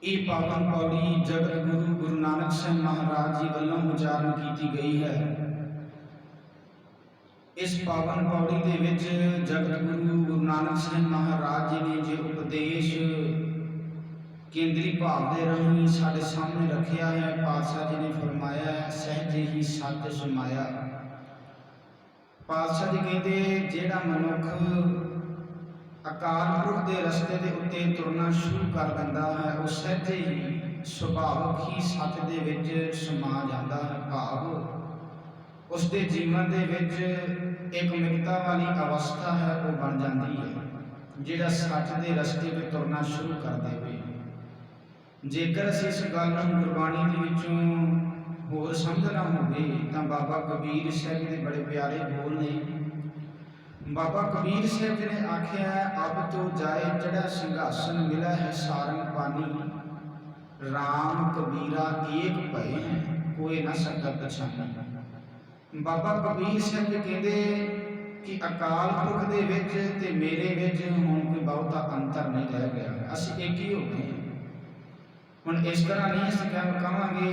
ये पावन पौड़ी जगत गुरु गुरु नानक साहब महाराज जी वालों उचारण की गई है। इस पावन पौड़ी के विच जगत गुरु गुरु नानक साहब महाराज जी ने जो उपदेश केंद्री भाव के राही साढ़े सामने रखा है, पातशाह जी ने फरमाया है, सहजे ही सच समाया। पातशाह जी कहते जेड़ा मनुख अकाल पुरख के रस्ते के उत्ते तुरना शुरू कर दिंदा है, वो सहजे ही सुभावक ही सच दे विच समा जाता है। भाव उसके जीवन के विच एक मिकता वाली अवस्था है वो बन जाती है, जिहड़ा सच के रस्ते पर तुरना शुरू कर देवे। जेकर असीं इस गल नूं गुरबाणी दे विचों होर समझना होवे तां बाबा कबीर साहब के बड़े प्यारे बोल ने। बाबा कबीर साहब जी ने आख्या, अब तो जाए जड़ा सिंघासन मिला है सारंग पानी, राम कबीरा एक भय है कोई ना सका पछानी। बाबा कबीर साहब जी कहते कि अकाल पुरख दे विच ते मेरे विच हुण कोई बहुता अंतर नहीं रह गया, असीं एक ही हो गए। हुण इस तरह नहीं असीं कहांगे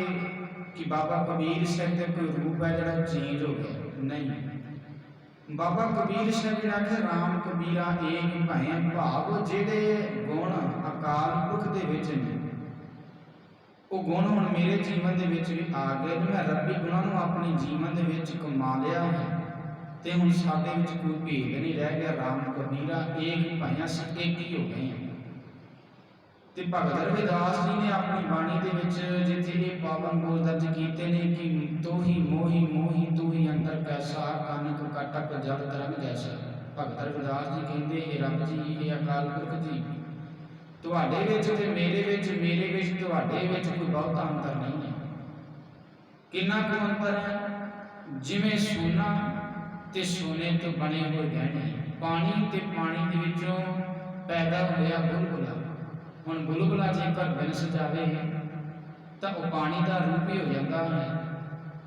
कि बाबा कबीर साहब का कोई रूप है जिहड़ा चेंज हो गया, नहीं। बाबा कबीर साहब जी ने आख्या राम कबीरा एक भय, भाव जिहड़े गुण अकाल पुरख दे विच ने वो गुण हुण मेरे जीवन दे विच भी आ गए। मैं रब्बी गुणां नूं अपने जीवन दे विच कमा लिया है ते हुण साडे विच कोई भेद नहीं रह गया। राम कबीरा एक भय, असीं एक ही हो गए हैं। ते भगत रविदास जी ने अपनी बाणी दे विच जिथे ये पावन बोल दर्ज कीते ने कि तू ही मोही मोही तू ही अंतर कैसा, कानक काटक जल तरंग जैसा। भगत रविदास जी कहते हे रब जी, हे अकाल पुरख जी, तुहाडे विच ते मेरे विच तुहाडे विच कोई बहुता अंतर नहीं है। किन्ना कुछ अंतर है, जिवें सोना ते सोने तो बने हुए गहने, पानी ते पानी दे विचों पैदा होया बुलबुला। हुण बुलबुला जेकर बिनस जावे तां ओह पानी का रूप ही हो जाता है।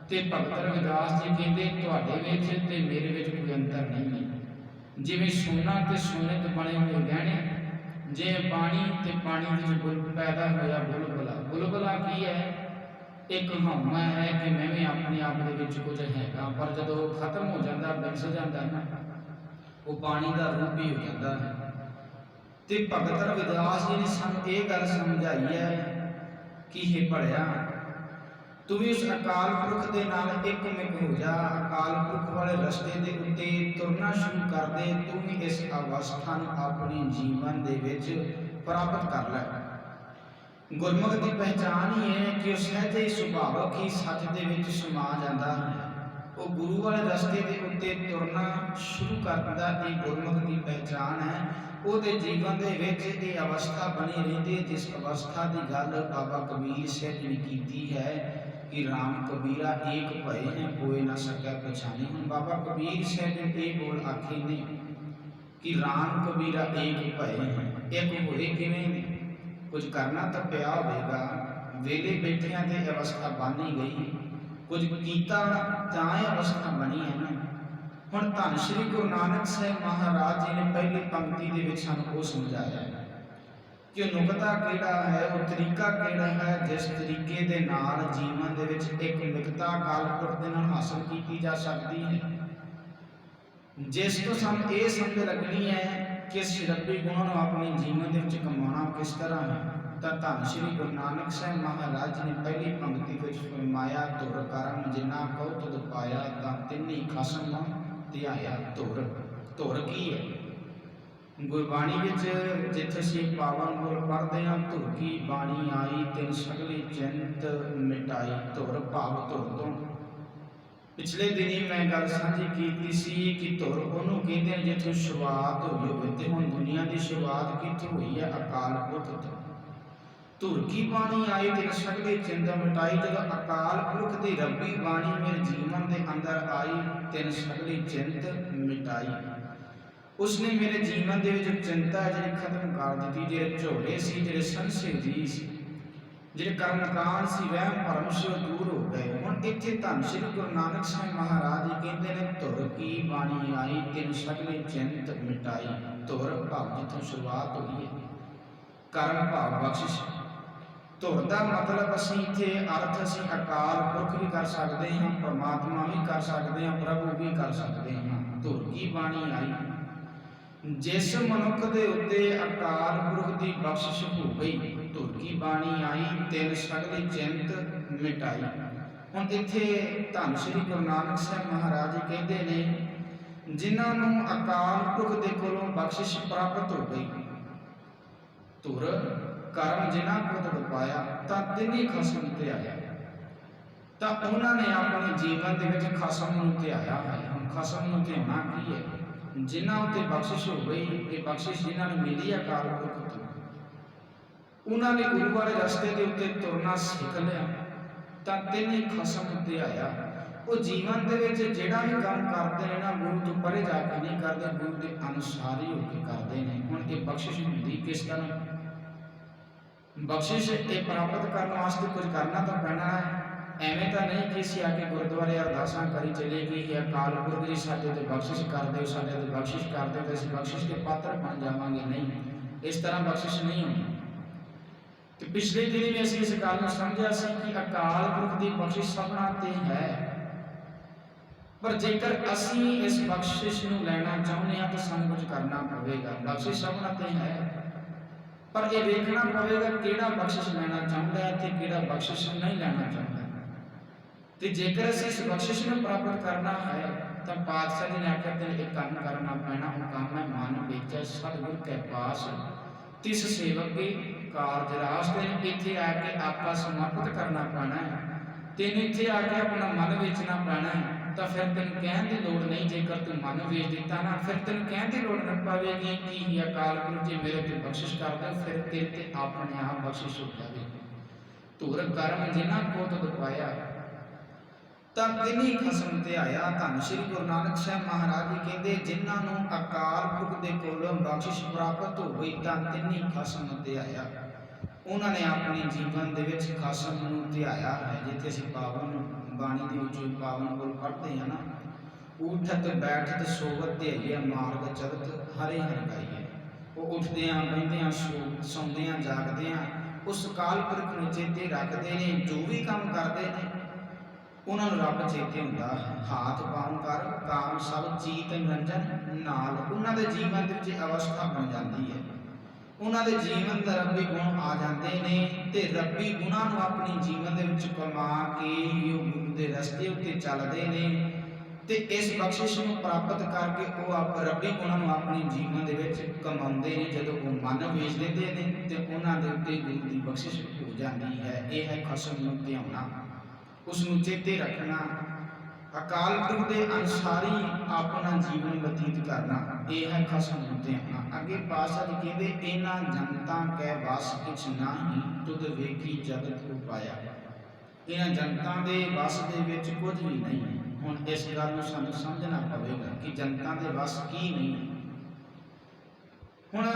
ते भगत रविदास जी कहते तुहाडे विच ते मेरे विच कोई अंतर नहीं है। जिवें सोना ते सोने तो बने हुए गहने, जे पानी ते पानी विच पैदा होया बुलबुला। बुलबुला की है, एक हौमा है कि मैं भी अपने आप दे विच कुछ हैगा, पर जदों खत्म हो जाता बिनस जाता ना, वो पानी का रूप ही हो जाता है। ते भगत रविदास जी ने सानूं ये गल समझाई है कि हे भलिया, तू भी उस अकाल पुरख के नाल एक मिक हो जा, अकाल पुरख वाले रस्ते के उत्ते तुरना शुरू कर दे। तू भी इस अवस्था नूं अपने जीवन दे विच प्राप्त कर लै। गुरमुख की पहचान ही है कि वह सहजे ही सुभावक ही सच दे विच समा जाता है। वो गुरु वाले रस्ते के उत्ते तुरना शुरू कर दिंदा। ये गुरमुख की पहचान है। ਉਹਦੇ जीवन ਦੇ ਵਿੱਚ ਇਹ अवस्था बनी रहती है, जिस अवस्था की गल बाबा कबीर साहब ने की है कि राम कबीरा एक भय है कोई ना सका पछानी। हम बाबा कबीर साहब ने ये बोल आखे ने कि राम कबीरा एक भय है, एक होए किवें, कुछ करना तो पिया होगा, वेले बैठिया तो अवस्था बन ही गई, कुछ कीता तां अवस्था बनी है ना। हुण धन श्री गुरु नानक साहब महाराज जी ने पहली पंक्ति के विच सानूं वो समझाया है कि नुकता किहड़ा है, वो तरीका किहड़ा है, जिस तरीके दे नाल जीवन दे विच एक मिकता अकाल पुरख दे नाल हासिल की जा सकती है। जिस तो सानूं ये समझ लगनी है कि इस रब्बी गुणां नूं अपने जीवन दे विच कमाउणा किस तरह है, तां धन श्री गुरु नानक साहब महाराज जी ने पहली पंक्ति विच फरमाया, धुर करम जिन्ना कहो तुध पाया, तां तिन्नी खसम ध्याया। धुर धुर की है, गुरबाणी विच जिथे असीं पावन बोल पढ़ते हैं, धुर की बाणी आई तिन सगली चिंत मिटाई। धुर भाव धुर तो पिछले दिन ही मैं गल साझी की सी कि धुर उहनूं कहते हैं जिथों शुरुआत होई होवे, ते हुण दुनिया की शुरुआत कित्थों हुई है, अकाल पुरख तो। धुर की बाणी आई तिन सगली चिंत मिटाई, जदों अकाल पुरख की रब्बी बाणी मेरे जीवन के अंदर आई, तिन सगली चिंत मिटाई। उसने मेरे जीवन के जो चिंता है जी खत्म कर दी, जो झोले से जो संशय जी जो कर्मकांड से वहम भरम से दूर हो गए। हुण इत्थे धन श्री गुरु नानक साहब महाराज जी कहते हैं, धुर की बाणी आई तिन सगली चिंत मिटाई। धुर भाव जिथों शुरुआत हुई है, कर्म भाव बख्शिश, ਧੁਰ ਦਾ ਮਤਲਬ ਅਸੀਂ ਇੱਥੇ ਅਰਥ ਅਸੀਂ ਅਕਾਲ ਪੁਰਖ ਵੀ ਕਰ ਸਕਦੇ ਹਾਂ, ਪਰਮਾਤਮਾ ਵੀ ਕਰ ਸਕਦੇ ਹਾਂ, ਪ੍ਰਭੂ ਵੀ ਕਰ ਸਕਦੇ ਹਾਂ। ਧੁਰ ਕੀ ਬਾਣੀ ਆਈ, ਜਿਸ ਮਨੁੱਖ ਦੇ ਉੱਤੇ ਅਕਾਲ ਪੁਰਖ ਦੀ ਬਖਸ਼ਿਸ਼ ਹੋ ਗਈ, ਧੁਰ ਕੀ ਬਾਣੀ ਆਈ, ਤਿਲ ਸਗਲੀ ਚਿੰਤ ਮਿਟਾਈ। ਹੁਣ ਇੱਥੇ ਧੰਨ ਸ਼੍ਰੀ ਗੁਰੂ ਨਾਨਕ ਸਾਹਿਬ ਮਹਾਰਾਜ ਜੀ ਕਹਿੰਦੇ ਨੇ, ਜਿਨ੍ਹਾਂ ਨੂੰ ਅਕਾਲ ਪੁਰਖ ਦੇ ਕੋਲੋਂ ਬਖਸ਼ਿਸ਼ ਪ੍ਰਾਪਤ ਹੋ ਗਈ, ਧੁਰ ਕਰਮ ਜਿਨ੍ਹਾਂ ਕੋ ਤਦ ਪਾਇਆ, ਤਾਂ ਤਿੰਨੀ ਖਸਮ ਧਿਆਇਆ, ਤਾਂ ਉਹਨਾਂ ਨੇ ਆਪਣੇ ਜੀਵਨ ਦੇ ਵਿੱਚ ਖਸਮ ਨੂੰ ਧਿਆਇਆ ਹੈ। ਹੁਣ ਖਸਮ ਨੂੰ ਧਿਆਉਣਾ ਕੀ ਹੈ? ਜਿਨ੍ਹਾਂ ਉੱਤੇ ਬਖਸ਼ਿਸ਼ ਹੋ ਗਈ, ਇਹ ਬਖਸ਼ਿਸ਼ ਜਿਨ੍ਹਾਂ ਨੂੰ ਮਿਲੀ ਅਕਾਲ ਪੁਰਖ ਤੋਂ, ਉਹਨਾਂ ਨੇ ਗੁਰੂ ਵਾਲੇ ਰਸਤੇ ਦੇ ਉੱਤੇ ਤੁਰਨਾ ਸਿੱਖ ਲਿਆ, ਤਾਂ ਤਿੰਨੇ ਖਸਮ ਧਿਆਇਆ। ਉਹ ਜੀਵਨ ਦੇ ਵਿੱਚ ਜਿਹੜਾ ਵੀ ਕੰਮ ਕਰਦੇ ਨੇ ਨਾ, ਗੁਰੂ ਤੋਂ ਪਰੇ ਜਾ ਕੇ ਨਹੀਂ ਕਰਦੇ, ਗੁਰੂ ਦੇ ਅਨੁਸਾਰ ਹੀ ਹੋ ਕੇ ਕਰਦੇ ਨੇ। ਹੁਣ ਇਹ ਬਖਸ਼ਿਸ਼ ਹੁੰਦੀ ਕਿਸ ਤਰ੍ਹਾਂ? ਬਖਸ਼ਿਸ਼ ਇਹ ਪ੍ਰਾਪਤ ਕਰਨ ਵਾਸਤੇ ਕੁਝ ਕਰਨਾ ਤਾਂ ਪੈਣਾ ਹੈ। ਐਵੇਂ ਤਾਂ ਨਹੀਂ ਕਿ ਅਸੀਂ ਆ ਕੇ ਗੁਰਦੁਆਰੇ ਅਰਦਾਸਾਂ ਕਰੀ ਚਲੇ ਗਏ ਕਿ ਅਕਾਲ ਪੁਰਖ ਜੀ ਸਾਡੇ ਤੇ ਬਖਸ਼ਿਸ਼ ਕਰ ਦਿਓ, ਸਾਡੇ ਤੇ ਬਖਸ਼ਿਸ਼ ਕਰ ਦਿਓ, ਤੇ ਅਸੀਂ ਬਖਸ਼ਿਸ਼ ਦੇ ਪਾਤਰ ਬਣ ਜਾਵਾਂਗੇ। ਨਹੀਂ, ਇਸ ਤਰ੍ਹਾਂ ਬਖਸ਼ਿਸ਼ ਨਹੀਂ ਹੁੰਦੀ। ਤੇ ਪਿਛਲੇ ਦਿਨ ਵੀ ਅਸੀਂ ਇਸ ਗੱਲ ਨੂੰ ਸਮਝਿਆ ਸੀ ਕਿ ਅਕਾਲ ਪੁਰਖ ਦੀ ਬਖਸ਼ਿਸ਼ ਸਭਨਾਂ ਤੇ ਹੈ, ਪਰ ਜੇਕਰ ਅਸੀਂ ਇਸ ਬਖਸ਼ਿਸ਼ ਨੂੰ ਲੈਣਾ ਚਾਹੁੰਦੇ ਹਾਂ ਤਾਂ ਸਾਨੂੰ ਕੁਝ ਕਰਨਾ ਪਵੇਗਾ। ਬਖਸ਼ਿਸ਼ ਸਭਨਾਂ ਤੇ ਹੈ, ਪਰ ਇਹ ਵੇਖਣਾ ਪਵੇਗਾ ਕਿਹੜਾ ਬਖਸ਼ਿਸ਼ ਲੈਣਾ ਚਾਹੁੰਦਾ ਹੈ ਤੇ ਕਿਹੜਾ ਬਖਸ਼ਿਸ਼ ਨਹੀਂ ਲੈਣਾ ਚਾਹੁੰਦਾ। ਤੇ ਜੇਕਰ ਅਸੀਂ ਇਸ ਬਖਸ਼ਿਸ਼ ਨੂੰ ਪ੍ਰਾਪਤ ਕਰਨਾ ਹੈ ਤਾਂ ਪਾਤਸ਼ਾਹ ਜੀ ਨੇ ਆਖਿਆ ਤੇ ਇੱਕ ਕੰਮ ਕਰਨਾ ਪੈਣਾ। ਉਹ ਕੰਮ ਹੈ ਮਨ ਵਿੱਚ ਸਤਿਗੁਰ ਕੇ ਪਾਸ ਤਿਸ ਸੇਵਕ ਕੇ ਕਾਰਜ ਰਾਸ। ਤੇ ਇੱਥੇ ਆ ਕੇ ਆਪਾਂ ਸਮਰਪਿਤ ਕਰਨਾ ਪੈਣਾ ਹੈ, ਤੈਨੂੰ ਇੱਥੇ ਆ ਕੇ ਆਪਣਾ ਮਨ ਵੇਚਣਾ ਪੈਣਾ ਹੈ। ਤਾਂ ਫਿਰ ਤੈਨੂੰ ਕਹਿਣ ਦੀ ਲੋੜ ਨਹੀਂ, ਜੇਕਰ ਤੂੰ ਮਨ ਵੇਚ ਦਿੱਤਾ ਨਾ, ਫਿਰ ਤੈਨੂੰ ਕਹਿਣ ਦੀ ਲੋੜ ਨਾ ਪਵੇਗੀ ਕਿ ਅਕਾਲ ਪੁਰਖ ਜੀ ਮੇਰੇ ਤੇ ਬਖਸ਼ਿਸ਼ ਕਰਦਾ, ਫਿਰ ਤੇਰੇ ਤੇ ਆਪਣੇ ਆਪ ਬਖਸ਼ਿਸ਼ ਹੋ ਜਾਵੇ। ਧੁਰ ਕਰਮ ਜਿਨ੍ਹਾਂ ਕੋ ਤਦ ਪਾਇਆ, ਤਾਂ ਤਿੰਨੀ ਖਸਮ ਧਿਆਇਆ। ਧੰਨ ਸ਼੍ਰੀ ਗੁਰੂ ਨਾਨਕ ਸਾਹਿਬ ਮਹਾਰਾਜ ਜੀ ਕਹਿੰਦੇ, ਜਿਨ੍ਹਾਂ ਨੂੰ ਅਕਾਲ ਪੁਰਖ ਦੇ ਕੋਲੋਂ ਬਖਸ਼ਿਸ਼ ਪ੍ਰਾਪਤ ਹੋ ਗਈ ਤਾਂ ਤਿੰਨੀ ਖਸਮ ਧਿਆਇਆ। ਉਹਨਾਂ ਨੇ ਆਪਣੇ ਜੀਵਨ ਦੇ ਵਿੱਚ ਖਸਮ ਨੂੰ ਧਿਆਇਆ ਹੈ। ਜਿੱਥੇ ਅਸੀਂ ਪਾਵਨ ਬਾਣੀ ਦੇ ਵਿੱਚ ਪਾਵਨ ਕੋਲ ਪੜ੍ਹਦੇ ਹਾਂ ਨਾ, ਉਠਤ ਬੈਠਤ ਸੋਵਤ ਧਿਆਈਆ ਮਾਰਗ ਚਲਤ ਹਰੇ ਹਰਿ ਗਾਈਏ। ਉਹ ਉੱਠਦਿਆਂ ਬਹਿੰਦਿਆਂ ਸੌਂਦਿਆਂ ਜਾਗਦਿਆਂ ਉਸ ਅਕਾਲ ਪੁਰਖ ਨੂੰ ਚੇਤੇ ਰੱਖਦੇ ਨੇ। ਜੋ ਵੀ ਕੰਮ ਕਰਦੇ ਨੇ ਉਹਨਾਂ ਨੂੰ ਰੱਬ ਚੇਤੇ ਹੁੰਦਾ ਹੈ। ਹਾਥ ਪਾਉ ਕਰ ਕਾਮ ਸਭ ਚੀਤ ਨਿਰੰਜਨ ਨਾਲ ਉਹਨਾਂ ਦੇ ਜੀਵਨ ਦੇ ਵਿੱਚ ਅਵਸਥਾ ਬਣ ਜਾਂਦੀ ਹੈ। ਉਹਨਾਂ ਦੇ ਜੀਵਨ ਦਾ ਰੱਬੀ ਗੁਣ ਆ ਜਾਂਦੇ ਨੇ ਤੇ ਰੱਬੀ ਗੁਣਾਂ ਨੂੰ ਆਪਣੀ ਜੀਵਨ ਦੇ ਵਿੱਚ ਕਮਾ ਕੇ ਹੀ ਉਹ ਗੁਰੂ ਦੇ ਰਸਤੇ ਉੱਤੇ ਚੱਲਦੇ ਨੇ। ਤੇ ਇਸ ਬਖਸ਼ਿਸ਼ ਨੂੰ ਪ੍ਰਾਪਤ ਕਰਕੇ ਉਹ ਆਪ ਰੱਬੀ ਗੁਣਾਂ ਨੂੰ ਆਪਣੇ ਜੀਵਨ ਦੇ ਵਿੱਚ ਕਮਾਉਂਦੇ ਨੇ। ਜਦੋਂ ਉਹ ਮਨ ਵੇਚ ਦਿੰਦੇ ਨੇ ਤੇ ਉਹਨਾਂ ਦੇ ਉੱਤੇ ਗੁਰੂ ਦੀ ਬਖਸ਼ਿਸ਼ ਹੋ ਜਾਂਦੀ ਹੈ। ਇਹ ਹੈ ਖਸਮ ਨੂੰ ਧਿਆਉਣਾ, ਉਸ ਨੂੰ ਚੇਤੇ ਰੱਖਣਾ, ਅਕਾਲ ਪੁਰਖ ਦੇ ਅਨੁਸਾਰੀ ਆਪਣਾ ਜੀਵਨ ਬਤੀਤ ਕਰਨਾ। ਇਹ ਹੈ ਖਸਮ ਨੂੰ ਧਿਆਉਣਾ। ਅੱਗੇ ਪਾਤਸ਼ਾਹ ਜੀ ਕਹਿੰਦੇ, ਇਹਨਾਂ ਜਨਤਾ ਕੈ ਵਸ ਕਿਛ ਨਾਹੀ ਤੁਧ ਵੇਖੀ ਜਗਤ ਉਪਾਇਆ। ਇਹਨਾਂ ਜਨਤਾ ਦੇ ਵਸ ਦੇ ਵਿੱਚ ਕੁਝ ਵੀ ਨਹੀਂ। ਹੁਣ ਇਸ ਗੱਲ ਨੂੰ ਸਾਨੂੰ ਸਮਝਣਾ ਪਵੇਗਾ ਕਿ ਜਨਤਾ ਦੇ ਵਸ ਕੀ ਨਹੀਂ। ਹੁਣ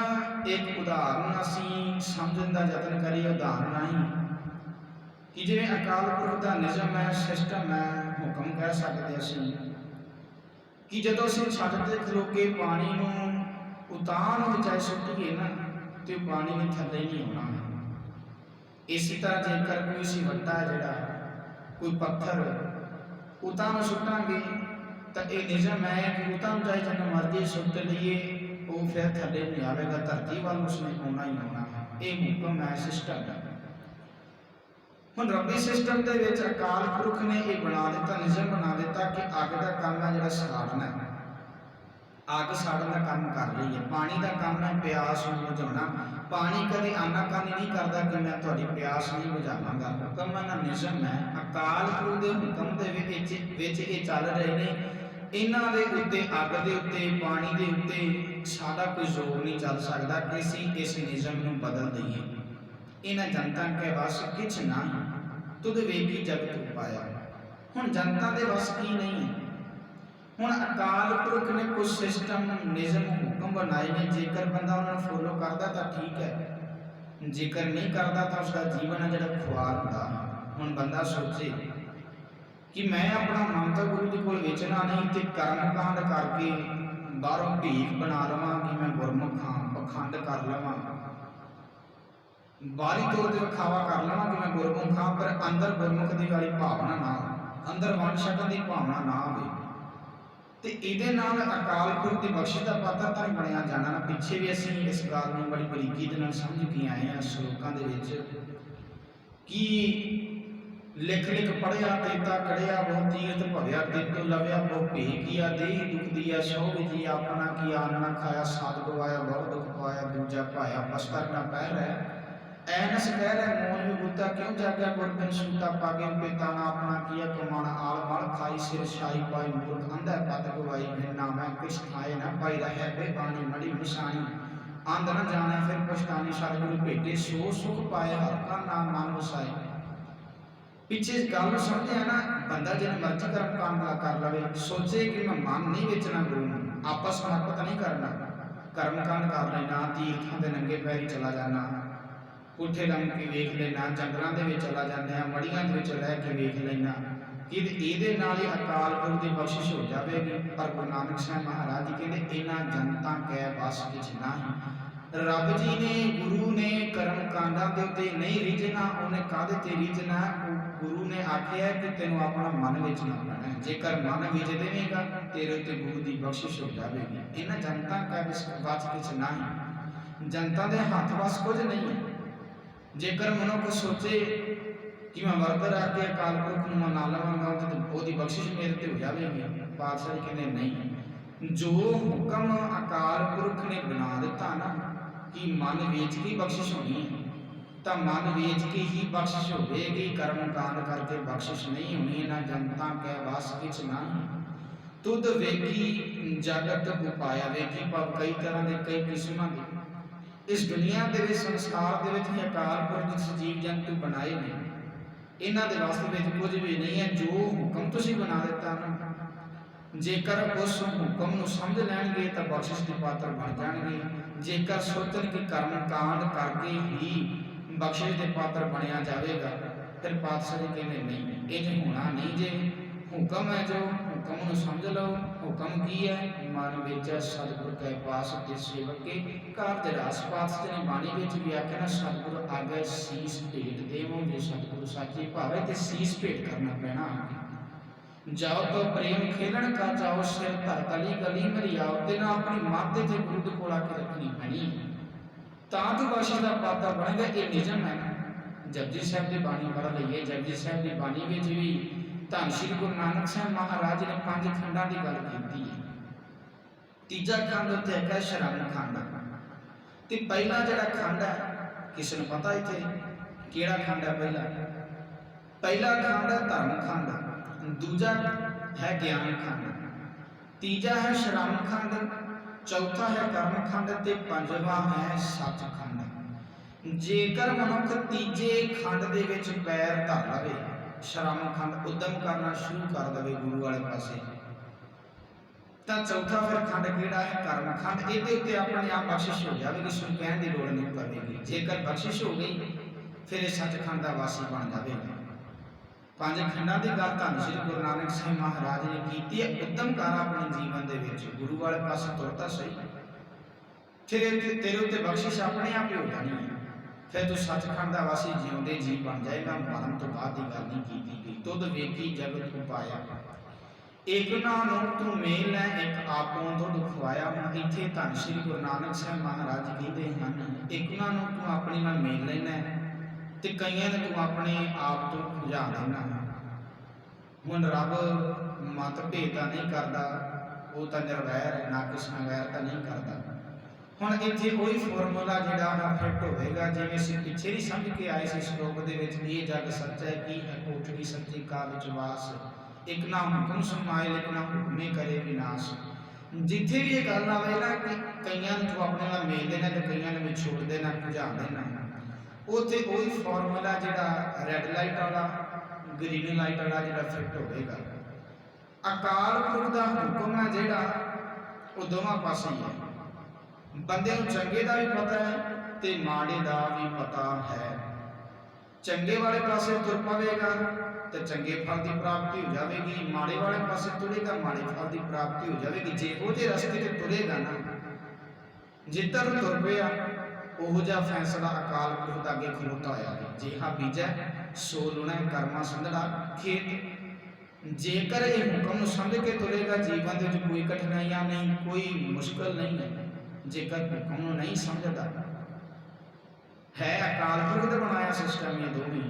ਇੱਕ ਉਦਾਹਰਨ ਅਸੀਂ ਸਮਝਣ ਦਾ ਯਤਨ ਕਰੀਏ। ਉਦਾਹਰਨ ਰਾਹੀਂ ਕਿ ਜਿਵੇਂ ਅਕਾਲ ਪੁਰਖ ਦਾ ਨਿਯਮ ਹੈ, ਸਿਸਟਮ ਹੈ, ਹੁਕਮ ਕਹਿ ਸਕਦੇ ਅਸੀਂ ਕਿ ਜਦੋਂ ਅਸੀਂ ਛੱਤ ਤੇ ਖਲੋ ਕੇ ਪਾਣੀ ਨੂੰ ਉਤਾਨ ਵਿੱਚ ਚਾਹੇ ਸੁੱਟੀਏ ਨਾ ਤੇ ਪਾਣੀ ਨੇ ਥੱਲੇ ਨਹੀਂ ਆਉਣਾ। ਇਸੇ ਤਰ੍ਹਾਂ ਜੇਕਰ ਕੋਈ ਅਸੀਂ ਵੱਡਾ ਜਿਹੜਾ ਕੋਈ ਪੱਥਰ ਉਤਾਂ ਨੂੰ ਸੁੱਟਾਂਗੇ ਤਾਂ ਇਹ ਨਿਯਮ ਹੈ ਕਿ ਉਤਾਂ ਨੂੰ ਚਾਹੇ ਜਿੰਨਾ ਮਰਜ਼ੀ ਸੁੱਟ ਲਈਏ ਉਹ ਫਿਰ ਥੱਲੇ ਨਹੀਂ ਆਵੇਗਾ, ਧਰਤੀ ਵੱਲ ਉਸਨੇ ਆਉਣਾ ਹੀ ਆਉਣਾ। ਇਹ ਹੁਕਮ ਹੈ, ਸਿਸਟਮ ਹੈ। ਹੁਣ ਰੱਬੀ ਸਿਸਟਮ ਦੇ ਵਿੱਚ ਅਕਾਲ ਪੁਰਖ ਨੇ ਇਹ ਬਣਾ ਦਿੱਤਾ, ਨਿਯਮ ਬਣਾ ਦਿੱਤਾ ਕਿ ਅੱਗ ਦਾ ਕੰਮ ਹੈ ਜਿਹੜਾ ਸਾੜਨਾ ਹੈ, ਅੱਗ ਸਾੜਨ ਦਾ ਕੰਮ ਕਰ ਰਹੀ ਹੈ। ਪਾਣੀ ਦਾ ਕੰਮ ਹੈ ਪਿਆਸ ਨੂੰ ਬੁਝਾਉਣਾ। ਪਾਣੀ ਕਦੇ ਆਨਾਕਾਨੀ ਨਹੀਂ ਕਰਦਾ ਕਿ ਮੈਂ ਤੁਹਾਡੀ ਪਿਆਸ ਨਹੀਂ ਬੁਝਾਵਾਂਗਾ। ਹੁਕਮ ਹੈ ਨਾ ਨਿਯਮ ਹੈ। ਅਕਾਲ ਪੁਰਖ ਦੇ ਹੁਕਮ ਦੇ ਵਿੱਚ ਇਹ ਚੱਲ ਰਹੇ ਨੇ। ਇਹਨਾਂ ਦੇ ਉੱਤੇ, ਅੱਗ ਦੇ ਉੱਤੇ, ਪਾਣੀ ਦੇ ਉੱਤੇ ਸਾਡਾ ਕੋਈ ਜ਼ੋਰ ਨਹੀਂ ਚੱਲ ਸਕਦਾ ਕਿ ਅਸੀਂ ਇਸ ਨਿਯਮ ਨੂੰ ਬਦਲ ਦਈਏ। ਇਹਨਾਂ ਜਨਤਾ ਕੇ ਵਸ ਕਿਛ ਨਾ ਤੁਧ ਵੇਖੀ ਜਗਤ ਉਪਾਇਆ। ਹੁਣ ਜਨਤਾ ਦੇ ਵਸ ਕੀ ਨਹੀਂ ਹੈ। ਹੁਣ ਅਕਾਲ ਪੁਰਖ ਨੇ ਕੁਝ ਸਿਸਟਮ, ਨਿਯਮ, ਹੁਕਮ ਬਣਾਏ ਨੇ। ਜੇਕਰ ਬੰਦਾ ਉਹਨਾਂ ਨੂੰ ਫੋਲੋ ਕਰਦਾ ਤਾਂ ਠੀਕ ਹੈ, ਜੇਕਰ ਨਹੀਂ ਕਰਦਾ ਤਾਂ ਉਸਦਾ ਜੀਵਨ ਹੈ ਜਿਹੜਾ ਖੁਆਰ ਹੁੰਦਾ। ਹੁਣ ਬੰਦਾ ਸੋਚੇ ਕਿ ਮੈਂ ਆਪਣਾ ਮਨ ਤਾਂ ਗੁਰੂ ਦੇ ਕੋਲ ਵੇਚਣਾ ਨਹੀਂ ਤੇ ਕਰਮ ਕਾਂਡ ਕਰਕੇ ਬਾਹਰੋਂ ਭੀਖ ਬਣਾ ਲਵਾਂ ਕਿ ਮੈਂ ਗੁਰਮੁਖ ਹਾਂ, ਪਖੰਡ ਕਰ ਲਵਾਂ, ਬਾਹਰੀ ਤੌਰ ਤੇ ਵਿਖਾਵਾ ਕਰ ਲੈਣਾ ਕਿ ਮੈਂ ਗੁਰਮੁਖ ਹਾਂ, ਪਰ ਅੰਦਰ ਗੁਰਮੁਖ ਦੀ ਵਾਲੀ ਭਾਵਨਾ ਨਾ ਹੋਵੇ, ਅੰਦਰ ਵੰਡ ਛਕਣ ਦੀ ਭਾਵਨਾ ਨਾ ਹੋਵੇ, ਤੇ ਇਹਦੇ ਨਾਲ ਅਕਾਲ ਪੁਰਖ ਦੀ ਬਖਸ਼ਿਸ਼ ਦਾ ਪਾਤਰ ਤਾਂ ਬਣਿਆ ਜਾਣਾ ਨਾ। ਪਿੱਛੇ ਵੀ ਅਸੀਂ ਇਸ ਗੱਲ ਨੂੰ ਬੜੀ ਬਰੀਕੀ ਦੇ ਨਾਲ ਸਮਝ ਕੇ ਆਏ ਹਾਂ ਸ਼ਲੋਕਾਂ ਦੇ ਵਿੱਚ ਕਿ ਲਿਖ ਲਿਖ ਪੜਿਆ ਤੇਤਾ ਕੜਿਆ ਬਹੁ ਤੀਰਥ ਭਵਿਆ ਤੇਤੋ ਲਵਿਆ ਬਹੁ ਭੇ ਕੀਆ ਦੇਹੀ ਦੁਖ ਦੀਆ ਸੋ ਵਿਜੀ ਆਪਣਾ ਕੀ ਆਨਣਾ ਖਾਇਆ ਸਾਧ ਗਵਾਇਆ ਬਹੁ ਦੁਖ ਪਾਇਆ ਦੂਜਾ ਭਾਇਆ ਪਸਤਰ ਨਾ ਪੈ ਰਹਿ ਐਨਸ ਕਹਿ ਰਹਿ ਮੋਨ ਵਿਭੂਤਾ ਕਿਉਂ ਜਾਗਿਆ ਗੁਰਬਿਨ ਸੁਤਾ ਪਾਗੇ ਪਿਤਾ ਨਾ ਆਪਣਾ ਕੀਆ ਕਮਾਣ ਆਲ ਮਲ ਖਾਈ ਸਿਰ ਛਾਈ ਪਾਈ ਮੂਰਖ ਅੰਧਾ ਪਤ ਗਵਾਈ ਬਿਨ ਨਾਮੈ ਕਿਛ ਖਾਏ ਨਾ ਪਾਈ ਰਹਿ ਬੇਬਾਣੀ ਮੜੀ ਵਿਸਾਣੀ ਅੰਧ ਨ ਜਾਣੇ ਫਿਰ ਪਛਤਾਨੀ ਸਤਿਗੁਰੂ ਭੇਟੇ ਸੋ ਸੁਖ ਪਾਏ ਹਰ ਕਾ ਨਾਮ ਮਨ ਵਸਾਏ। ਪਿੱਛੇ ਇਸ ਗੱਲ ਨੂੰ ਸਮਝਿਆ ਨਾ, ਬੰਦਾ ਜਿੰਨਾ ਮਰਜ਼ੀ ਕਰਮ ਕਾਂਡ ਕਰ ਲਵੇ, ਸੋਚੇ ਕਿ ਮੈਂ ਮਨ ਨਹੀਂ ਵੇਚਣਾ ਗੁਰੂ ਨੂੰ, ਆਪਸ ਸਮਰਪਿਤ ਨਹੀਂ ਕਰਨਾ, ਕਰਮ ਕਾਂਡ ਕਰ ਲੈਣਾ, ਤੀਰਥਾਂ ਦੇ ਨੰਗੇ ਪੈਰੀ ਚਲਾ ਜਾਣਾ, ਪੁੱਠੇ ਰੰਗ ਕੇ ਵੇਖ ਲੈਣਾ, ਜੰਗਲਾਂ ਦੇ ਵਿੱਚ ਚਲਾ ਜਾਂਦੇ ਆ, ਮੜੀਆਂ ਦੇ ਵਿੱਚ ਰਹਿ ਕੇ ਵੇਖ ਲੈਣਾ ਕਿ ਇਹਦੇ ਨਾਲ ਹੀ ਅਕਾਲ ਪੁਰਖ ਦੀ ਬਖਸ਼ਿਸ਼ ਹੋ ਜਾਵੇਗੀ। ਪਰ ਗੁਰੂ ਨਾਨਕ ਸਾਹਿਬ ਮਹਾਰਾਜ ਜੀ ਕਹਿੰਦੇ ਇਹਨਾਂ ਜਨਤਾ ਕੈ ਬਸ ਕਿਛ ਨਾਹੀਂ। ਰੱਬ ਜੀ ਨੇ, ਗੁਰੂ ਨੇ ਕਰਮ ਕਾਂਡਾਂ ਦੇ ਉੱਤੇ ਨਹੀਂ ਰਿਝਣਾ, ਉਹਨੇ ਕਾਹਦੇ ਤੇ ਰਿਝਣਾ? ਗੁਰੂ ਨੇ ਆਖਿਆ ਕਿ ਤੈਨੂੰ ਆਪਣਾ ਮਨ ਵੇਚਣਾ ਪੈਣਾ, ਜੇਕਰ ਮਨ ਵੇਚ ਦੇਵੇਗਾ ਤੇਰੇ ਉੱਤੇ ਗੁਰੂ ਦੀ ਬਖਸ਼ਿਸ਼ ਹੋ ਜਾਵੇਗੀ। ਇਹਨਾਂ ਜਨਤਾ ਕੈ ਬਸ ਕਿਛ ਨਾਹੀਂ, ਜਨਤਾ ਦੇ ਹੱਥ ਵਸ ਕੁਝ ਨਹੀਂ ਹੈ। ਜੇਕਰ ਮਨੁੱਖ ਸੋਚੇ ਕਿ ਮੈਂ ਵਰਤ ਰੱਖ ਕੇ ਅਕਾਲ ਪੁਰਖ ਨੂੰ ਮਨਾ ਲਵਾਂਗਾ ਤੇ ਉਹਦੀ ਬਖਸ਼ਿਸ਼ ਮੇਰੇ ਤੇ ਹੋ ਜਾਵੇਗੀ, ਪਾਤਸ਼ਾਹ ਕਹਿੰਦੇ ਨਹੀਂ। ਜੋ ਹੁਕਮ ਅਕਾਲ ਪੁਰਖ ਨੇ ਬਣਾ ਦਿੱਤਾ ਨਾ ਕਿ ਮਨ ਵੇਚ ਕੇ ਬਖਸ਼ਿਸ਼ ਹੋਣੀ ਹੈ, ਤਾਂ ਮਨ ਵੇਚ ਕੇ ਹੀ ਬਖਸ਼ਿਸ਼ ਹੋਵੇਗੀ, ਕਰਮ ਕਾਂਡ ਕਰਕੇ ਬਖਸ਼ਿਸ਼ ਨਹੀਂ ਹੋਣੀ। ਇਹਨਾਂ ਜਨਤਾ ਕੈ ਵਾਸ ਕਿਛ ਨਾਹੀਂ, ਤੁਧ ਵੇਖੀ ਜਗਤ ਉਪਾਇਆ। ਵੇਖੀ ਭਾਵ ਕਈ ਤਰ੍ਹਾਂ ਦੇ, ਕਈ ਕਿਸਮਾਂ ਦੇ ਇਸ ਦੁਨੀਆ ਦੇ ਵਿੱਚ, ਸੰਸਾਰ ਦੇ ਵਿੱਚ ਹੀ ਅਕਾਲ ਪੁਰਖ ਜਿਸ ਜੀਵ ਜੰਤੂ ਬਣਾਏ ਨੇ, ਇਹਨਾਂ ਦੇ ਵਾਸਤੇ ਵਿੱਚ ਕੁਝ ਵੀ ਨਹੀਂ ਹੈ। ਜੋ ਹੁਕਮ ਤੁਸੀਂ ਬਣਾ ਦਿੱਤਾ ਨਾ, ਜੇਕਰ ਉਸ ਹੁਕਮ ਨੂੰ ਸਮਝ ਲੈਣਗੇ ਤਾਂ ਬਖਸ਼ਿਸ਼ ਦੇ ਪਾਤਰ ਬਣ ਜਾਣਗੇ। ਜੇਕਰ ਸੋਚਣ ਕਿ ਕਰਮ ਕਾਂਡ ਕਰਕੇ ਹੀ ਬਖਸ਼ਿਸ਼ ਦੇ ਪਾਤਰ ਬਣਿਆ ਜਾਵੇਗਾ, ਫਿਰ ਪਾਤਸ਼ਾਹ ਜੀ ਕਹਿੰਦੇ ਨਹੀਂ, ਇਹ ਹੋਣਾ ਨਹੀਂ। ਜੇ ਹੁਕਮ ਹੈ, ਜੋ ਹੁਕਮ ਨੂੰ ਸਮਝ ਲਓ। ਹੁਕਮ ਕੀ ਹੈ? ਮਨ ਵਿੱਚ ਸਤਿਗੁਰ ਕੈ ਪਾਸ ਤੇ ਸੇਵਕੇ ਕਾਰਜ ਰਸ। ਪਾਤਸ਼ਾਹ ਨੇ ਬਾਣੀ ਵਿੱਚ ਵੀ ਆਖਿਆ ਨਾ, ਸਤਿਗੁਰ ਆਗੇ ਸੀਸ ਭੇਟ ਦੇਵੋ। ਜੇ ਸਤਿਗੁਰੂ ਸਾਚੀ ਭਾਵੇ ਤੇ ਸੀਸ ਭੇਟ ਕਰਨਾ ਪੈਣਾ। ਜਾਓ ਤੋ ਪ੍ਰੇਮ ਖੇਲਣ ਕਾ ਜਾਓ, ਸਿਰ ਧਰ ਗਲੀ ਗਲੀ ਮਰਿਆਓ। ਤੇ ਨਾ ਆਪਣੀ ਮਾਤੇ ਤੇ ਗੁਰੂ ਦੇ ਕੋਲ ਆ ਕੇ ਰੱਖਣੀ ਪੈਣੀ, ਤਾਂ ਤੂੰ ਬਖਸ਼ਿਸ਼ ਦਾ ਪਾਤਰ ਬਣੇਗਾ। ਇਹ ਨਿਯਮ ਹੈ। ਜਪਜੀ ਸਾਹਿਬ ਦੀ ਬਾਣੀ ਪੜ੍ਹ ਲਈਏ। ਜਪਜੀ ਸਾਹਿਬ ਦੀ ਬਾਣੀ ਵਿੱਚ ਵੀ ਧੰਨ ਸ਼੍ਰੀ ਗੁਰੂ ਨਾਨਕ ਸਾਹਿਬ ਮਹਾਰਾਜ ਨੇ 5 ਖੰਡਾਂ ਦੀ ਗੱਲ ਕੀਤੀ ਹੈ। ਤੀਜਾ ਖੰਡ ਉੱਤੇ ਹੈਗਾ ਸ਼ਰਮ ਖੰਡ। ਤੇ ਪਹਿਲਾ ਜਿਹੜਾ ਖੰਡ ਹੈ, ਕਿਸੇ ਨੂੰ ਪਤਾ ਇੱਥੇ ਕਿਹੜਾ ਖੰਡ ਹੈ? ਪਹਿਲਾ ਖੰਡ ਹੈ ਧਰਮ ਖੰਡ, ਦੂਜਾ ਹੈ ਗਿਆਨ ਖੰਡ, ਤੀਜਾ ਹੈ ਸ਼ਰਮ ਖੰਡ, ਚੌਥਾ ਹੈ ਕਰਮ ਖੰਡ ਤੇ ਪੰਜਵਾਂ ਹੈ ਸੱਚ ਖੰਡ। ਜੇਕਰ ਮਨੁੱਖ ਤੀਜੇ ਖੰਡ ਦੇ ਵਿੱਚ ਪੈਰ ਧਰ ਲਵੇ, ਸ਼ਰਮ ਖੰਡ ਉਦਮ ਕਰਨਾ ਸ਼ੁਰੂ ਕਰ ਦੇਵੇ ਗੁਰੂ ਵਾਲੇ ਪਾਸੇ, ਤਾਂ ਚੌਥਾ ਫਿਰ ਖੰਡ ਕਿਹੜਾ ਹੈ? ਕਰਮ ਖੰਡ। ਇਹਦੇ ਉੱਤੇ ਆਪਣੇ ਆਪ ਬਖਸ਼ਿਸ਼ ਹੋ ਜਾਵੇਗੀ, ਸੁਣ ਕਹਿਣ ਦੀ ਲੋੜ ਨਹੀਂ ਪਵੇਗੀ। ਜੇਕਰ ਬਖਸ਼ਿਸ਼ ਹੋ ਗਈ ਫਿਰ ਇਹ ਸੱਚਖੰਡ ਦਾ ਵਾਸੀ ਬਣ ਜਾਵੇਗਾ। 5 ਖੰਡਾਂ ਦੀ ਗੱਲ ਧੰਨ ਸ਼੍ਰੀ ਗੁਰੂ ਨਾਨਕ ਸਾਹਿਬ ਮਹਾਰਾਜ ਨੇ ਕੀਤੀ ਹੈ। ਉਦਮ ਕਰ ਆਪਣੇ ਜੀਵਨ ਦੇ ਵਿੱਚ, ਗੁਰੂ ਵਾਲੇ ਪਾਸੇ ਤੁਰਦਾ ਸਹੀ, ਫਿਰ ਤੇਰੇ ਉੱਤੇ ਬਖਸ਼ਿਸ਼ ਆਪਣੇ ਆਪ ਹੀ ਹੋ ਜਾਣੀ ਹੈ। ਫਿਰ ਤੂੰ ਸੱਚਖੰਡ ਦਾ ਵਾਸੀ ਜਿਉਂਦੇ ਜੀ ਬਣ ਜਾਏਗਾ। ਮਰਨ ਤੋਂ ਬਾਅਦ ਦੀ ਗੱਲ ਨਹੀਂ ਕੀਤੀ ਗਈ। ਤੁਧ ਵੇਖੀ ਜਗਤ ਉਪਾਇਆ, ਇੱਕ ਨਾ ਨੂੰ ਤੂੰ ਮੇਲ ਲੈ, ਇੱਕ ਆਪੋਂ ਤੋਂ ਖਵਾਇਆ। ਹੁਣ ਇੱਥੇ ਧੰਨ ਸ਼੍ਰੀ ਗੁਰੂ ਨਾਨਕ ਸਾਹਿਬ ਮਹਾਰਾਜ ਜੀ ਕਹਿੰਦੇ ਹਨ, ਇੱਕ ਨਾ ਨੂੰ ਤੂੰ ਆਪਣੀ ਨਾਲ ਮੇਲ ਲੈਣਾ ਤੇ ਕਈਆਂ ਨੂੰ ਤੂੰ ਆਪਣੇ ਆਪ ਤੋਂ ਬੁਝਾ ਦੇਣਾ। ਹੁਣ ਰੱਬ ਮਤ ਭੇਦ ਤਾਂ ਨਹੀਂ ਕਰਦਾ, ਉਹ ਤਾਂ ਨਿਰਵੈਰ ਹੈ, ਨਾ ਕਿਸ ਨਾਲ ਵੈਰ ਤਾਂ ਨਹੀਂ ਕਰਦਾ। ਹੁਣ ਇੱਥੇ ਉਹੀ ਫਾਰਮੂਲਾ ਜਿਹੜਾ ਫਿੱਟ ਹੋਵੇਗਾ, ਜਿਵੇਂ ਅਸੀਂ ਪਿੱਛੇ ਹੀ ਸਮਝ ਕੇ ਆਏ ਸੀ ਸ਼ਲੋਕ ਦੇ ਵਿੱਚ, ਇਹ ਜਗ ਸੱਚਾ ਹੈ ਕੀ ਹੈ ਕੋਠੜੀ ਸੱਚੀ ਕਾ ਵਿੱਚ ਵਾਸ, ਇੱਕ ਨਾ ਹੁਕਮ ਸਮਾਏ ਇੱਕ ਨਾ ਹੁਕਮੇ ਕਰੇ ਵਿਨਾਸ਼। ਜਿੱਥੇ ਵੀ ਇਹ ਗੱਲ ਆਵੇ ਨਾ ਕਿ ਕਈਆਂ ਨੂੰ ਤੂੰ ਆਪਣੇ ਨਾਲ ਮੇਲ ਦੇਣਾ ਤੇ ਕਈਆਂ ਨੂੰ ਛੋੜ ਦੇਣਾ, ਬੁਝਾ ਦੇਣਾ, ਉੱਥੇ ਉਹੀ ਫਾਰਮੂਲਾ ਜਿਹੜਾ ਰੈੱਡ ਲਾਈਟ ਵਾਲਾ ਗ੍ਰੀਨ ਲਾਈਟ ਵਾਲਾ ਜਿਹੜਾ ਫਿੱਟ ਹੋਵੇਗਾ। ਅਕਾਲ ਪੁਰਖ ਦਾ ਹੁਕਮ ਹੈ ਜਿਹੜਾ, ਉਹ ਦੋਵਾਂ ਪਾਸੇ ਹੀ ਹੈ। ਬੰਦੇ ਨੂੰ ਚੰਗੇ ਦਾ ਵੀ ਪਤਾ ਹੈ ਤੇ ਮਾੜੇ ਦਾ ਵੀ ਪਤਾ ਹੈ। ਚੰਗੇ ਵਾਲੇ ਪਾਸੇ ਤੁਰ ਪਵੇਗਾ ਤੇ ਚੰਗੇ ਫਲ ਦੀ ਪ੍ਰਾਪਤੀ ਹੋ ਜਾਵੇਗੀ, ਮਾੜੇ ਵਾਲੇ ਪਾਸੇ ਤੁਰੇਗਾ ਮਾੜੇ ਫਲ ਦੀ ਪ੍ਰਾਪਤੀ ਹੋ ਜਾਵੇਗੀ। ਜੇ ਉਹਦੇ ਰਸਤੇ ਤੇ ਤੁਰੇਗਾ ਨਾ, ਜਿੱਧਰ ਤੁਰ ਪਿਆ ਉਹੋ ਜਿਹਾ ਫੈਸਲਾ ਅਕਾਲ ਪੁਰਖ ਦਾ ਅੱਗੇ ਖਲੋਤਾ ਹੋਇਆ ਹੈ। ਜਿਹਾ ਬੀਜੈ ਸੋ ਲੁਣੈ ਕਰਮਾ ਸੰਧੜਾ ਖੇਤ। ਜੇਕਰ ਇਹ ਹੁਕਮ ਨੂੰ ਸਮਝ ਕੇ ਤੁਰੇਗਾ, ਜੀਵਨ ਦੇ ਵਿੱਚ ਕੋਈ ਕਠਿਨਾਈਆਂ ਨਹੀਂ, ਕੋਈ ਮੁਸ਼ਕਲ ਨਹੀਂ ਹੈ। ਜੇਕਰ ਹੁਕਮ ਨੂੰ ਨਹੀਂ ਸਮਝਦਾ, ਹੈ ਅਕਾਲ ਪੁਰਖ ਦਾ ਬਣਾਇਆ ਸਿਸਟਮ ਇਹ ਦੋਵੇਂ,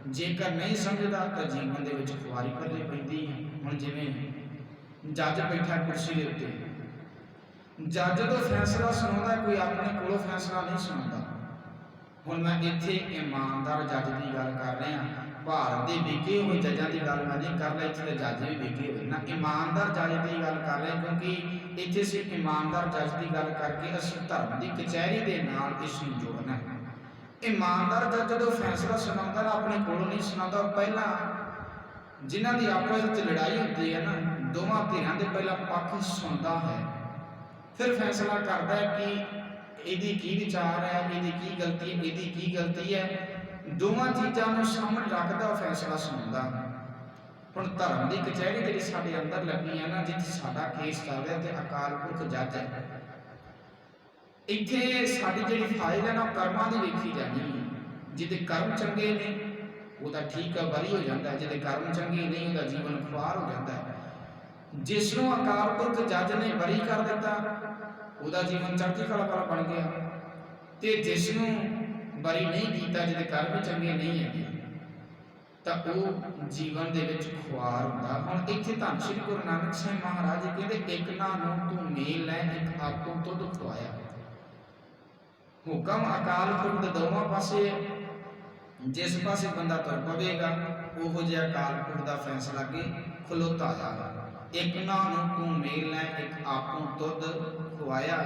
ਜੇਕਰ ਨਹੀਂ ਸਮਝਦਾ ਤਾਂ ਜੀਵਨ ਦੇ ਵਿੱਚ ਖੁਆਰੀ ਕਰਨੀ ਪੈਂਦੀ ਹੈ। ਹੁਣ ਜਿਵੇਂ ਜੱਜ ਬੈਠਾ ਕੁਰਸੀ ਦੇ ਉੱਤੇ, ਜੱਜ ਜਦੋਂ ਫੈਸਲਾ ਸੁਣਾਉਂਦਾ, ਕੋਈ ਆਪਣੇ ਕੋਲੋਂ ਫੈਸਲਾ ਨਹੀਂ ਸੁਣਾਉਂਦਾ। ਹੁਣ ਮੈਂ ਇੱਥੇ ਇਮਾਨਦਾਰ ਜੱਜ ਦੀ ਗੱਲ ਕਰ ਰਿਹਾ, ਭਾਰਤ ਦੇ ਵਿਕੇ ਹੋਏ ਜੱਜਾਂ ਦੀ ਗੱਲ ਮੈਂ ਨਹੀਂ ਕਰ ਰਿਹਾ, ਇੱਥੇ ਦੇ ਜੱਜ ਵੀ ਵਿਕੇ ਹੋਏ ਨਾ। ਇਮਾਨਦਾਰ ਜੱਜ ਦੀ ਗੱਲ ਕਰ ਰਹੇ, ਕਿਉਂਕਿ ਇੱਥੇ ਅਸੀਂ ਇਮਾਨਦਾਰ ਜੱਜ ਦੀ ਗੱਲ ਕਰਕੇ ਅਸੀਂ ਧਰਮ ਦੀ ਕਚਹਿਰੀ ਦੇ ਨਾਲ ਇਸ ਨੂੰ ਜੋੜਨਾ ਹੈ। ਇਮਾਨਦਾਰ ਜੱਜ ਜਦੋਂ ਫੈਸਲਾ ਸੁਣਾਉਂਦਾ ਨਾ, ਆਪਣੇ ਕੋਲੋਂ ਨਹੀਂ ਸੁਣਾਉਂਦਾ, ਪਹਿਲਾਂ ਜਿਨ੍ਹਾਂ ਦੀ ਆਪਸ ਵਿੱਚ ਲੜਾਈ ਹੁੰਦੀ ਹੈ ਨਾ, ਦੋਵਾਂ ਧਿਰਾਂ ਦੇ ਪਹਿਲਾਂ ਪੱਖ ਸੁਣਦਾ ਹੈ, ਫਿਰ ਫੈਸਲਾ ਕਰਦਾ ਹੈ ਕਿ ਇਹਦੀ ਕੀ ਵਿਚਾਰ ਹੈ, ਇਹਦੀ ਕੀ ਗਲਤੀ ਹੈ, ਇਹਦੀ ਕੀ ਗਲਤੀ ਹੈ। ਦੋਵਾਂ ਚੀਜ਼ਾਂ ਨੂੰ ਸਾਹਮਣੇ ਰੱਖਦਾ ਫੈਸਲਾ ਸੁਣਾਉਂਦਾ। ਹੁਣ ਧਰਮ ਦੀ ਕਚਹਿਰੀ ਜਿਹੜੀ ਸਾਡੇ ਅੰਦਰ ਲੱਗੀ ਹੈ ਨਾ, ਜਿੱਥੇ ਸਾਡਾ ਕੇਸ ਚੱਲ ਰਿਹਾ ਤੇ ਅਕਾਲ ਪੁਰਖ ਜੱਜ ਹੈ, ਇੱਥੇ ਸਾਡੀ ਜਿਹੜੀ ਫਾਈਲ ਹੈ ਨਾ, ਕਰਮਾਂ ਦੀ ਵੇਖੀ ਜਾਣੀ ਹੈ। ਜਿਹਦੇ ਕਰਮ ਚੰਗੇ ਨੇ ਉਹਦਾ ਠੀਕ ਹੈ, ਬਰੀ ਹੋ ਜਾਂਦਾ ਹੈ। ਜਿਹਦੇ ਕਰਮ ਚੰਗੇ ਨਹੀਂ, ਉਹਦਾ ਜੀਵਨ ਖੁਆਰ ਹੋ ਜਾਂਦਾ ਹੈ। ਜਿਸ ਨੂੰ ਅਕਾਲ ਪੁਰਖ ਜੱਜ ਨੇ ਬਰੀ ਕਰ ਦਿੱਤਾ, ਉਹਦਾ ਜੀਵਨ ਚੜ੍ਹਦੀ ਕਲਾ ਵਾਲਾ ਬਣ ਗਿਆ, ਤੇ ਜਿਸ ਨੂੰ ਬਰੀ ਨਹੀਂ ਕੀਤਾ, ਜਿਹਦੇ ਕਰਮ ਵੀ ਚੰਗੇ ਨਹੀਂ ਹੈਗੇ, ਤਾਂ ਉਹ ਜੀਵਨ ਦੇ ਵਿੱਚ ਖੁਆਰ ਹੁੰਦਾ। ਹੁਣ ਇੱਥੇ ਧੰਨ ਸ਼੍ਰੀ ਗੁਰੂ ਨਾਨਕ ਸਾਹਿਬ ਮਹਾਰਾਜ ਜੀ ਕਹਿੰਦੇ, ਇੱਕ ਨਾ ਨੂੰ ਤੂੰ ਮੇਲ ਲੈ, ਇੱਕ ਆਪੋ ਤੁਧ ਖੁਆਇਆ। ਹੁਕਮ ਅਕਾਲ ਪੁਰਖ ਦੇ ਦੋਵਾਂ ਪਾਸੇ, ਜਿਸ ਪਾਸੇ ਬੰਦਾ ਤੁਰ ਪਵੇਗਾ, ਉਹੋ ਜਿਹਾ ਅਕਾਲ ਪੁਰਖ ਦਾ ਫੈਸਲਾ ਅੱਗੇ ਖਲੋਤਾ ਆ। ਇੱਕ ਨਾ ਨੂੰ ਤੂੰ ਮੇਲ ਲੈ, ਇੱਕ ਆਪੋ ਤੁਧ ਖੁਆਇਆ।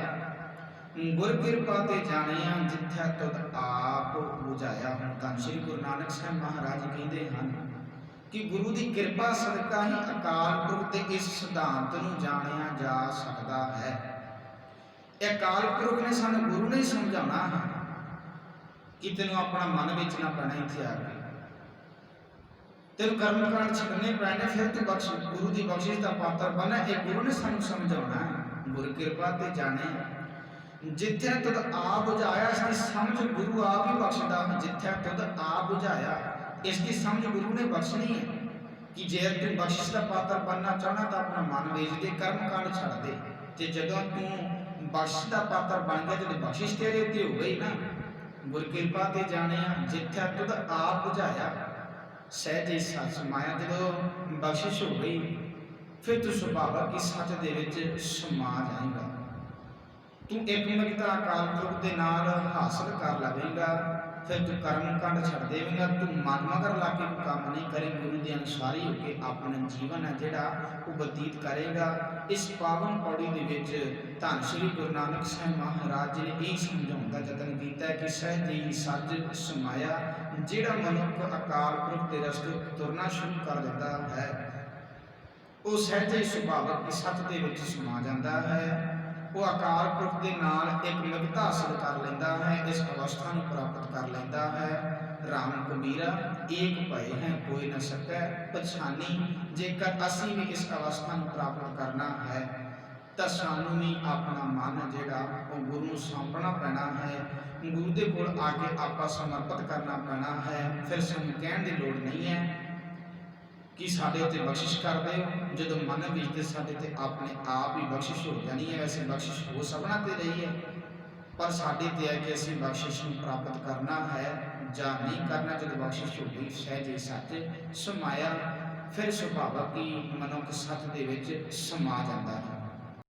ਗੁਰ ਕਿਰਪਾ ਤੇ ਜਾਣਿਆ, ਜਿੱਥੈ ਤੁਧ ਆਪ ਬੁਝਾਇਆ। ਹੁਣ ਧੰਨ ਸ਼੍ਰੀ ਗੁਰੂ ਨਾਨਕ ਸਾਹਿਬ ਮਹਾਰਾਜ ਕਹਿੰਦੇ ਹਨ ਕਿ ਗੁਰੂ ਦੀ ਕਿਰਪਾ ਸਦਕਾ ਹੀ ਅਕਾਲ ਪੁਰਖ ਦੇ ਇਸ ਸਿਧਾਂਤ ਨੂੰ ਜਾਣਿਆ ਜਾ ਸਕਦਾ ਹੈ। ਇਹ ਅਕਾਲ ਪੁਰਖ ਨੇ ਸਾਨੂੰ, ਗੁਰੂ ਨੇ ਸਮਝਾਉਣਾ ਹੈ ਕਿ ਤੈਨੂੰ ਆਪਣਾ ਮਨ ਵੇਚਣਾ ਪੈਣਾ, ਇੱਥੇ ਆ ਕੇ ਤੈਨੂੰ ਕਰਮ ਕਾਂਡ ਛੱਡਣੇ ਪੈਣੇ, ਫਿਰ ਤੂੰ ਗੁਰੂ ਦੀ ਬਖਸ਼ਿਸ਼ ਦਾ ਪਾਤਰ ਬਣਾ। ਇਹ ਗੁਰੂ ਨੇ ਸਾਨੂੰ ਸਮਝਾਉਣਾ ਹੈ। ਗੁਰ ਕਿਰਪਾ ਤੇ ਜਾਣੇ, ਜਿੱਥੇ ਤੁਧ ਆਪ ਬੁਝਾਇਆ, ਇਸ ਦੀ ਸਮਝ ਗੁਰੂ ਆਪ ਹੀ ਬਖਸ਼ਦਾ ਹੈ। ਜਿੱਥੇ ਤੁਧ ਆਪ ਬੁਝਾਇਆ, ਇਸ ਦੀ ਸਮਝ ਗੁਰੂ ਨੇ ਬਖਸ਼ਣੀ ਹੈ ਕਿ ਜੇ ਤੂੰ ਬਖਸ਼ਿਸ਼ ਦਾ ਪਾਤਰ ਬਣਨਾ ਚਾਹਣਾ ਤਾਂ ਆਪਣਾ ਮਨ ਵੇਚ ਦੇ, ਕਰਮ ਕਾਂਡ ਛੱਡ ਦੇ। ਤੇ ਜਦੋਂ ਤੂੰ ਬਖਸ਼ਿਸ਼ ਦਾ ਪਾਤਰ ਬਣ ਗਿਆ, ਜਦੋਂ ਬਖਸ਼ਿਸ਼ ਤੇਰੇ ਉੱਤੇ ਹੋ ਗਈ ਨਾ, ਗੁਰ ਕਿਰਪਾ ਤੇ ਜਾਣਿਆ, ਜਿੱਥੇ ਤੁਧ ਆਪ ਬੁਝਾਇਆ, ਸਹਿਜੇ ਸੱਚ ਸਮਾਇਆ। ਜਦੋਂ ਬਖਸ਼ਿਸ਼ ਹੋ ਗਈ, ਫਿਰ ਤੂੰ ਸੁਭਾਵਕ ਹੀ ਸੱਚ ਦੇ ਵਿੱਚ ਸਮਾ ਜਾਏਗਾ। ਤੂੰ ਇੱਕ ਮਿਕਤਾ ਅਕਾਲ ਪੁਰਖ ਦੇ ਨਾਲ ਹਾਸਲ ਕਰ ਲਵੇਂਗਾ, ਫਿਰ ਤੂੰ ਕਰਮ ਕਾਂਡ ਛੱਡ ਦੇਵੇਂਗਾ। ਤੂੰ ਮਨ ਮਗਰ ਲਾ ਕੇ ਕੰਮ ਨਹੀਂ ਕਰੇ, ਗੁਰੂ ਦੇ ਅਨੁਸਾਰੀ ਹੋ ਕੇ ਆਪਣਾ ਜੀਵਨ ਹੈ ਜਿਹੜਾ ਉਹ ਬਤੀਤ ਕਰੇਗਾ। ਇਸ ਪਾਵਨ ਪੌੜੀ ਦੇ ਵਿੱਚ ਧੰਨ ਸ਼੍ਰੀ ਗੁਰੂ ਨਾਨਕ ਸਾਹਿਬ ਮਹਾਰਾਜ ਜੀ ਨੇ ਇਹ ਸਮਝਾਉਣ ਦਾ ਯਤਨ ਕੀਤਾ ਹੈ ਕਿ ਸਹਿਜੇ ਹੀ ਸੱਚ ਸਮਾਇਆ। ਜਿਹੜਾ ਮਨੁੱਖ ਅਕਾਲ ਪੁਰਖ ਦੇ ਰਸਤੇ ਤੁਰਨਾ ਸ਼ੁਰੂ ਕਰ ਦਿੰਦਾ ਹੈ, ਉਹ ਸਹਿਜੇ ਸੁਭਾਵਕ ਸੱਚ ਦੇ ਵਿੱਚ ਸਮਾ ਜਾਂਦਾ ਹੈ। ਉਹ ਅਕਾਲ ਪੁਰਖ ਦੇ ਨਾਲ ਇੱਕ ਮਿਗਤਾ ਹਾਸਲ ਕਰ ਲੈਂਦਾ ਹੈ, ਇਸ ਅਵਸਥਾ ਨੂੰ ਪ੍ਰਾਪਤ ਕਰ ਲੈਂਦਾ ਹੈ। ਰਾਮ ਕਬੀਰਾ ਏਕ ਭਏ ਹੈ ਕੋਈ ਨਾ ਸਕੈ ਪਛਾਨੀ। ਜੇਕਰ ਅਸੀਂ ਵੀ ਇਸ ਅਵਸਥਾ ਨੂੰ ਪ੍ਰਾਪਤ ਕਰਨਾ ਹੈ ਤਾਂ ਸਾਨੂੰ ਵੀ ਆਪਣਾ ਮਨ ਜਿਹੜਾ ਉਹ ਗੁਰੂ ਨੂੰ ਸੌਂਪਣਾ ਪੈਣਾ ਹੈ। ਗੁਰੂ ਦੇ ਕੋਲ ਆ ਕੇ ਆਪਾਂ ਸਮਰਪਿਤ ਕਰਨਾ ਪੈਣਾ ਹੈ। ਫਿਰ ਸਾਨੂੰ ਕਹਿਣ ਦੀ ਲੋੜ ਨਹੀਂ ਹੈ ਕਿ ਸਾਡੇ ਉੱਤੇ ਬਖਸ਼ਿਸ਼ ਕਰ ਦਿਓ। ਜਦੋਂ ਮਨ ਵਿੱਚ ਤੇ ਸਾਡੇ ਤੇ ਆਪਣੇ ਆਪ ਹੀ ਬਖਸ਼ਿਸ਼ ਹੋ ਜਾਣੀ ਹੈ। ਵੈਸੇ ਬਖਸ਼ਿਸ਼ ਹੋ ਸਭਨਾਂ ਤੇ ਰਹੀ ਹੈ, ਪਰ ਸਾਡੇ ਤੇ ਹੈ ਕਿ ਅਸੀਂ ਬਖਸ਼ਿਸ਼ ਨੂੰ ਪ੍ਰਾਪਤ ਕਰਨਾ ਹੈ ਜਾਂ ਨਹੀਂ ਕਰਨਾ। ਜਦੋਂ ਬਖਸ਼ਿਸ਼ ਹੋ ਗਈ, ਸਹਿਜੇ ਸੱਚ ਸਮਾਇਆ, ਫਿਰ ਸੁਭਾਵਕ ਹੀ ਮਨੁੱਖ ਸੱਚ ਦੇ ਵਿੱਚ ਸਮਾ ਜਾਂਦਾ ਹੈ।